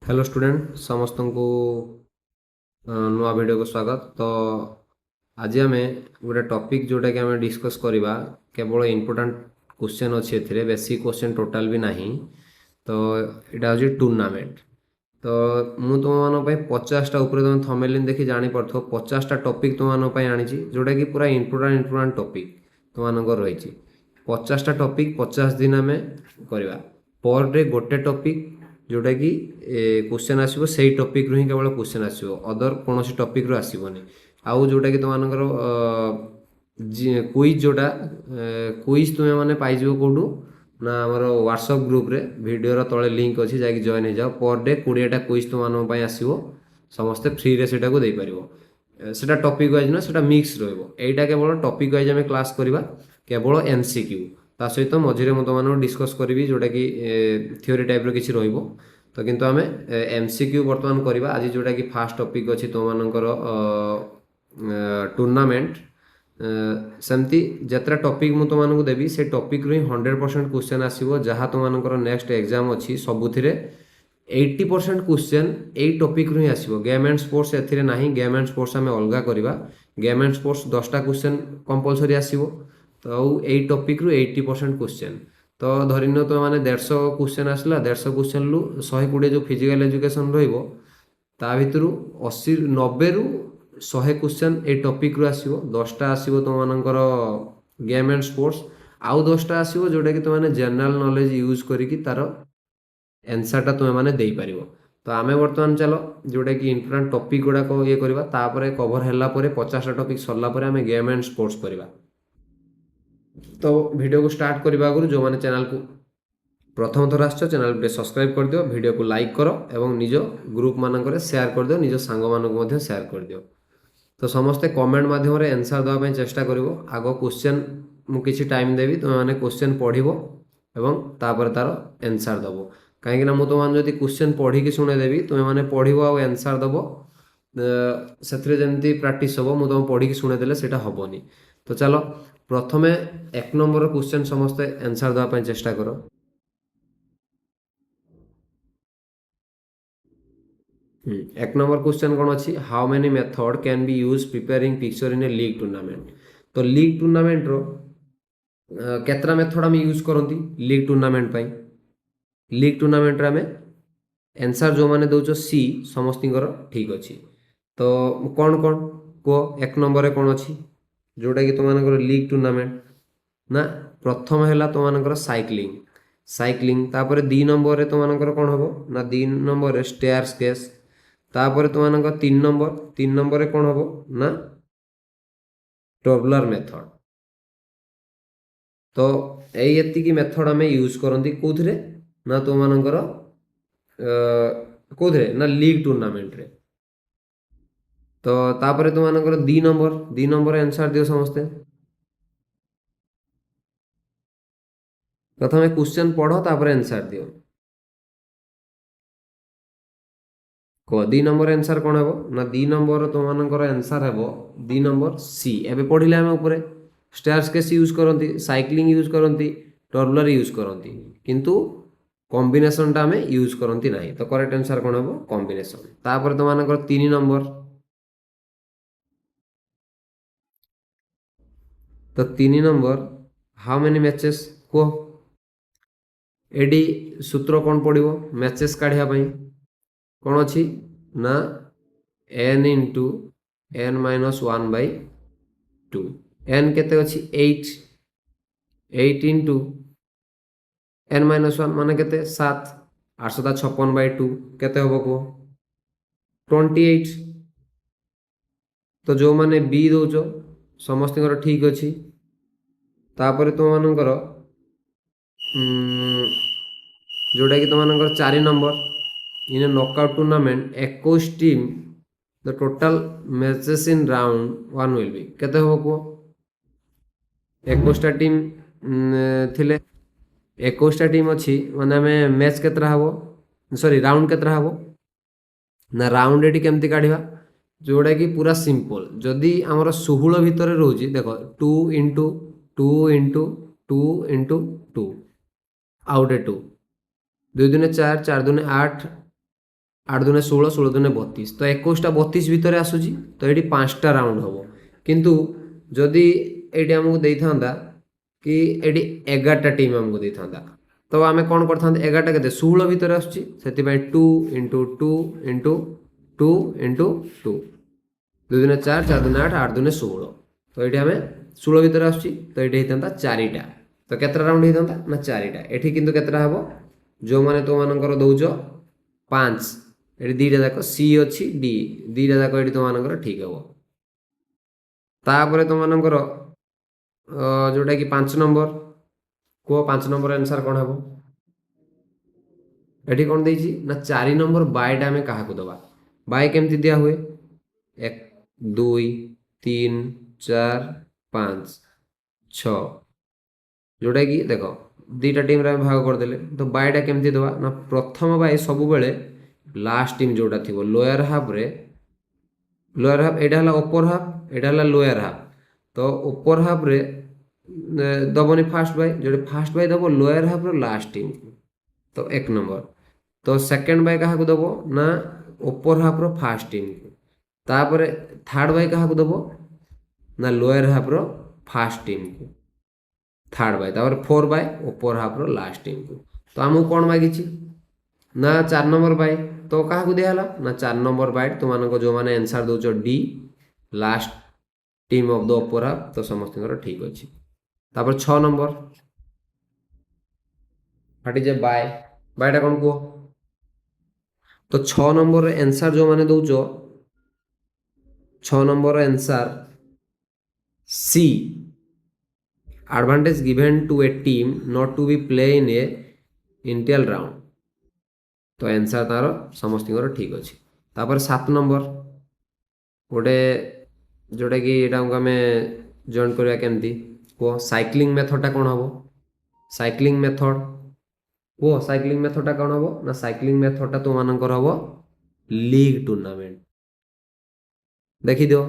Hello student समस्त को नुआ वीडियो को स्वागत। तो आज आम गोटे टॉपिक जोटा कि आम डिस्कस करवा केवल इम्पोर्टाट क्वेश्चन अच्छे ए बेसिक क्वेश्चन टोटाल भी नहीं। तो यहाँ हूँ टूर्नामेंट। तो मु तुम 50टा ऊपर तुम थंबनेल देखि जापर 50टा टॉपिक तुम आनी जोटा कि पूरा इम्पोर्टाट टॉपिक तुम रही 50टा टॉपिक 50 दिन आम करवा पर डे गोटे टॉपिक जोटा कि क्वेश्चन आसो से टॉपिक रु ही केवल क्वेश्चन आसो अदर कौन टॉपिक रु आसबनी आउ जोटा कि तुम क्विज जोटा क्विज तुम्हें मैंने पाइज कौटू ना आमर व्हाट्सअप ग्रुप रे वीडियो तले लिंक अच्छी जा जॉइन हो जाओ पर डे 20टा क्विज तुम आसो समस्ते फ्री रे सेटा को दे पारिबो सेटा टॉपिक वाइज ना सेटा मिक्स रहइबो एटा केवल टॉपिक वाइज हमें क्लास करबा केवल एमसीक्यू ता सहित मझे मुझे डिस्कस करी जोटा कि थ्योरी टाइप रो किछि रहइबो। तो किंतु आमे एमसीक्यू बर्तमान करबा आज जोटा कि फास्ट टॉपिक अछि तुम मानकर टूर्नामेंट सेमती जतरा टॉपिक मु तुमको देवी से टॉपिक रू 100% क्वेश्चन आसीबो जहाँ तुमको नेक्स्ट एग्जाम अच्छी सबुथिरे 80% क्वेश्चन यही टॉपिक रू ही आसीबो। गेम एंड स्पोर्ट्स एथिरे नाही गेम एंड स्पोर्ट्स आमे अलगा करबा गेम एंड स्पोर्ट्स 10टा क्वेश्चन कंपलसरी आसीबो। तो यही टॉपिक रू 80% क्वेश्चन तो धरिन तुम मैंने 150 क्वेश्चन आसला 150 क्वेश्चन लु 120 जो फिजिकल एजुकेशन रहिबो ता भितरु 80 90 रु 100 क्वेश्चन ए टॉपिक रु आसीबो 10टा आसीबो तुम मानकर गेम एंड स्पोर्ट्स आउ 10टा आसीबो जोटा कि तुम माने जनरल नॉलेज यूज करिकि तार आंसरटा तुम माने देई पारिबो। तो आमे वर्तमान चलो जोटा कि इंपोर्टेंट टॉपिक गुडा को ये करबा तापरे कवर हैला परे 50टा टॉपिक सरला परे आमे गेम एंड स्पोर्ट्स करबा। तो वीडियो को स्टार्ट करने आगु जो मैंने चैनल को प्रथम थर आस चैनल को सब्सक्राइब कर दियो वीडियो को लाइक करो एवं निज ग्रुप मानक शेयर कर दियो निज सांग मानक शेयर कर दियो। तो समस्ते कमेंट माध्यम आंसर देवाई चेष्टा करिवो आग क्वेश्चन मु किछि टाइम देवी तुम मैंने क्वेश्चन पढ़िबो एवं तापर तार आंसर दबो कहीं मु तुम जदि क्वेश्चन पढ़ी शुणेदेवी तुम मैंने पढ़िबो आ आंसर दबो से जमी प्राक्टिस हम मुझे तुम पढ़ी शुणेदेले सेटा हबनी। तो चलो प्रथमे 1 नंबर क्वेश्चन समस्ते आंसर देवाई चेष्टा करो। एक नंबर क्वेश्चन कौन अच्छी how many method can be use preparing picture in A league tournament. तो लीग टूर्नामेंट रो केतरा मेथड आम यूज करती लीग टूर्नामेंट पाई लीग टूर्नामेंट आम आंसर जो मैंने दौच सी समस्त ठीक अच्छी। तो कौन कौन कह 1 नंबर कौन अच्छी जोटा कि तुम लीग टूर्नामेंट ना प्रथम है तुम साइक्लिंग साइक्लिंग तापर 2 नंबर तुम कौन हम ना 2 नंबर स्टेयर्स केस तापर तुम 3 नंबर कौन हम ना टबलर मेथड। तो यही मेथड आम यूज करती कौन ना तुम कौन ना लीग टूर्नामेंट रे। तो तापर तुम 2 नंबर आंसर दियो समस्ते प्रथम क्वेश्चन पढ़ तापर आंसर दियो कह 2 नंबर आंसर कौन हम ना 2 नंबर तुम आंसर हम 2 नंबर सी एवं पढ़ले आम उपर स्टेयर्स केस यूज करती साइक्लिंग यूज करती टर्बलर यूज करती किंतु कॉम्बिनेशन टा आम यूज करती ना। तो करेक्ट आंसर कौन हम कॉम्बिनेशन। तापर तुम 3 नंबर तो 3 नंबर हाउ मेनी मैचेस कह एडी सूत्र कौन पड़ो मैचेस काढ़ापी कौन अच्छी ना n इंटू n -1/2 n केते अच्छी 8 8 इंटू n -1 मान के 7 856/2 केते हम कह 28। तो जो मैंने बी दौच समस्त ठीक अच्छी। तापर तुम मानकर जोटा कि तुम 4 number in knockout tournament 21 team the total matches in round 1 will be केते हम कह 21टा टीम थिले 21टा टीम अच्छी माने आम मैच केतरा हम सॉरी राउंड केतरा हम ना राउंड एटी केमती काढ़ा जोटा कि पूरा सिंपल जदि आमर 16 भितर रोचे देख 2 इंटू 2 इंटू 2 इंटू 2 आउटे 2 2 दूने 4 4 दूने 8 आठ दुने 16 16 दुने 32 तो 21टा 32 भितर आसूची तो ये 5टा राउंड हम किंतु जदि ये आमको देता कि ये 11टा टीम आमको देता तो आम कौन कर 11टा के 16 भितर आसूची से 2 इंटू 2 इंटू 2 इंटू 2 2 दुने 4 4 दुने 8 8 दुने 16 तो ये आम 16 भितर आसूची तो ये होता 4टा तो केतटा राउंड होता ना 4टा एठी किंतु केतटा हम जो मैंने तुम मानकर दौच 5 ये दीटा जाक सी अच्छी डी दीटा जाक ये तुम मानकर ठीक हम तापर तुम मानकर जोटा कि 5 नंबर कह 5 नंबर आंसर कौन हम ये कौन देती ना 4 नंबर बायटा आम क्या दबा बाय केमती दिया हुए 1 2 3 4 5 6 जोटा कि देख दीटा टीम रे भाग करदे तो बायटा केमती दबा ना प्रथम बाय सब बेले लास्ट टीम जोटा थी लोअर हाफ रे लोअर हाफ एटा हला अपर हाफ एटा हला लोअर हाफ तो अपर हाफ रे दबनी फास्ट बाय जो फास्ट बाय दब lower half rho last team तो 1 नंबर तो सेकंड बाय क्या दब ना upper half rho fast team को तापर थर्ड बाय क्या दब ना lower half rho fast team को थर्ड बाय तापर 4 bye upper half rho last team को तो आमको कौन मागी ना 4 नंबर बाय तो क्या दिहला ना 4 नंबर बाय तुम जो मैंने आंसर दौच the last team of the upper half तो समस्त ठीक अच्छे तापर 6 नंबर फाटी जे बाय बायटा कौन कह तो 6 नंबर आंसर जो मैंने दौच 6 number answer C advantage given to a team not to be play in a initial round तो आंसर तार समस्त ठीक अच्छे तापर 7 नंबर गोटे जोटा कि यहाँ आम जॉइन करवा केमती कह साइक्लिंग मेथडटा कौन हम साइक्लिंग मेथड कह साइक्लिंग मेथडटा कौन हम ना साइक्लिंग मेथडटा तुम मानकर हम लीग टूर्नामेंट देखी दियो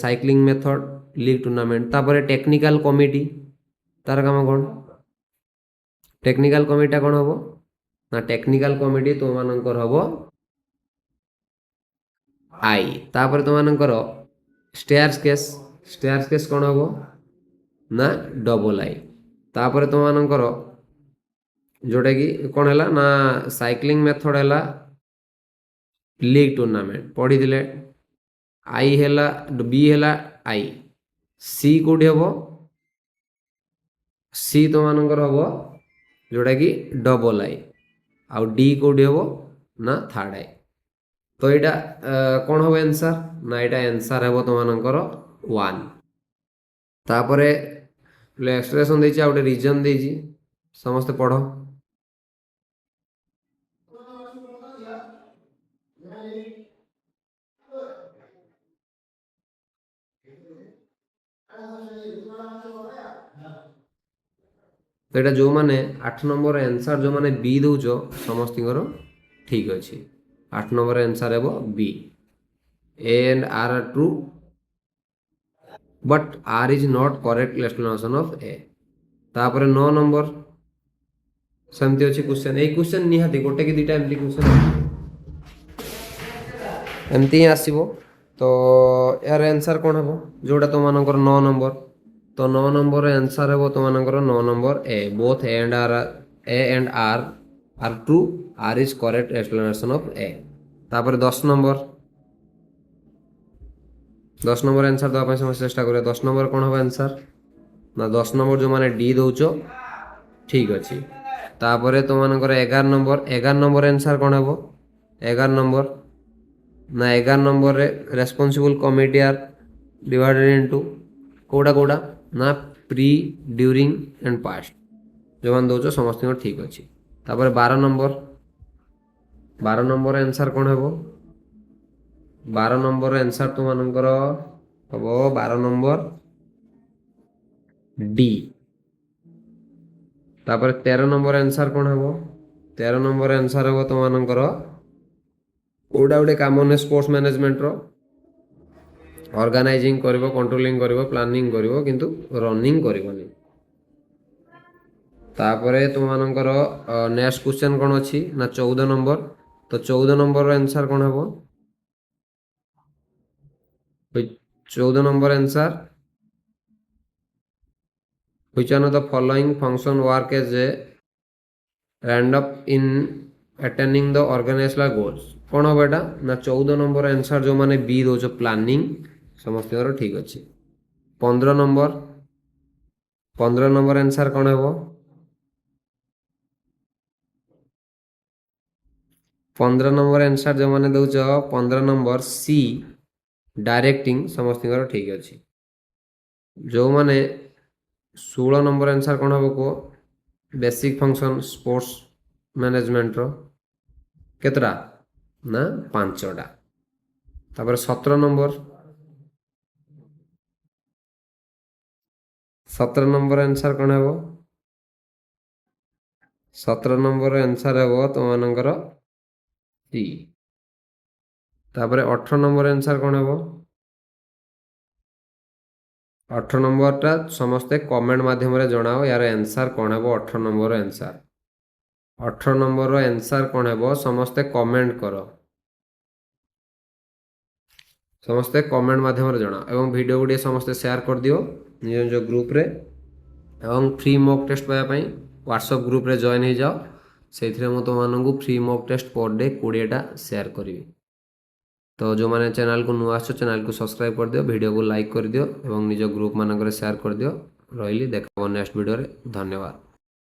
साइक्लिंग मेथड लीग टूर्नामेंट तापर टेक्निकल कमिटी तार काम कौन टेक्निकल कमिटीटा कौन हम ना टेक्निकल कमिटी तुम मानकर हम आई तापर तुम मानकर स्टेयर्स केस कौन हम ना डबल आई तापर तुम मानकर जोटा कि कौन है ना साइक्लिंग मेथड है लीग टूर्नामेंट पढ़ी थे आई है बी है आई सी कौटी हम सी तुम मानकर हम जोटा कि डबल आई आउ डी कौटी हम ना थर्ड आई तो यहाँ कौन हम आंसर ना यहाँ आंसर हम तुम मानकर 1 तापर एक्सप्रेशन देछि आ गोटे रीजन देछि समस्त पढ़ तो यहाँ जो मैंने 8 नंबर आंसर जो मैंने बी दौच समस्त ठीक अच्छे 8 नंबर आंसर है B A and R R true but R is not correct explanation of A तापर 9 नंबर सेमती अच्छे क्वेश्चन ये क्वेश्चन निहाती गोटे कि दुटा एमती क्वेश्चन एमती ही आसो तो यार आंसर कौन हम जोटा तुम मानकर 9 नंबर तो 9 नंबर आंसर है तुम मानकर 9 number A both A and R R true R is correct explanation of A तापर 10 नंबर आंसर दवाई समस्त चेष्टा करें 10 नंबर कौन हम आंसर ना 10 नंबर जो मैंने डी दौच ठीक अच्छे तापर तुम मानकर 11 नंबर आंसर कौन हम 11 नंबर ना 11 number responsible committee are divided into कोड़ा कोड़ा ना प्री ड्यूरिंग एंड पास्ट जो मैंने दौच समस्त ठीक अच्छे तापर 12 नंबर आंसर कौन हम 12 नंबर आंसर तुम मानकर हम 12 नंबर डी तापर 13 नंबर आंसर कौन हम 13 नंबर आंसर हम तुम मानकर कोड़ा गोटे काम ने स्पोर्ट्स मैनेजमेंट रो ऑर्गेनाइजिंग करिवो कंट्रोलिंग करिवो प्लानिंग करिवो किंतु रनिंग करिवोनी तापरे तुम मानकर नेक्स्ट क्वेश्चन कौन अच्छी ना 14 नंबर तो 14 नंबर आंसर कौन हम 14 number answer which one of the following function work as a end up in attaining the organizational goals कौन हम एटा ना 14 नंबर आंसर जो माने बी दो प्लानिंग समस्त ठीक अच्छे 15 नंबर आंसर कौन हम 15 नंबर आंसर जो मैंने दौच 15 नंबर सी डायरेक्टिंग समस्त ठीक अच्छे जो मैंने 16 नंबर आंसर कौन हम कह बेसिक फंक्शन स्पोर्ट्स मैनेजमेंट रो केतरा ना 5टा तापर 17 नंबर आंसर कौन हम 17 नंबर आंसर हम तुम मानकर सी तापर 18 नंबर आंसर कौन हम 18 नंबरटा समस्ते कमेंट माध्यम जनाओ यार आंसर कौन हम 18 नंबर आंसर 18 नंबर आंसर कौन हम समस्ते कमेंट कर समस्ते कमेंट माध्यम जनाओ एवं वीडियो गुड़िए समस्ते शेयर कर दियो निज निज ग्रुप रे एवं फ्री मॉक टेस्ट पाइबा व्हाट्सएप ग्रुप रे जॉइन हो जाओ से तुमको free mock test per day 20टा शेयर करी तो जो मैंने चैनल को नुआ आस चैनल को सब्सक्राइब कर दियो वीडियो को लाइक कर दियो एवं निज ग्रुप मानक शेयर कर दियो रही देखा नेक्स्ट वीडियो रे धन्यवाद।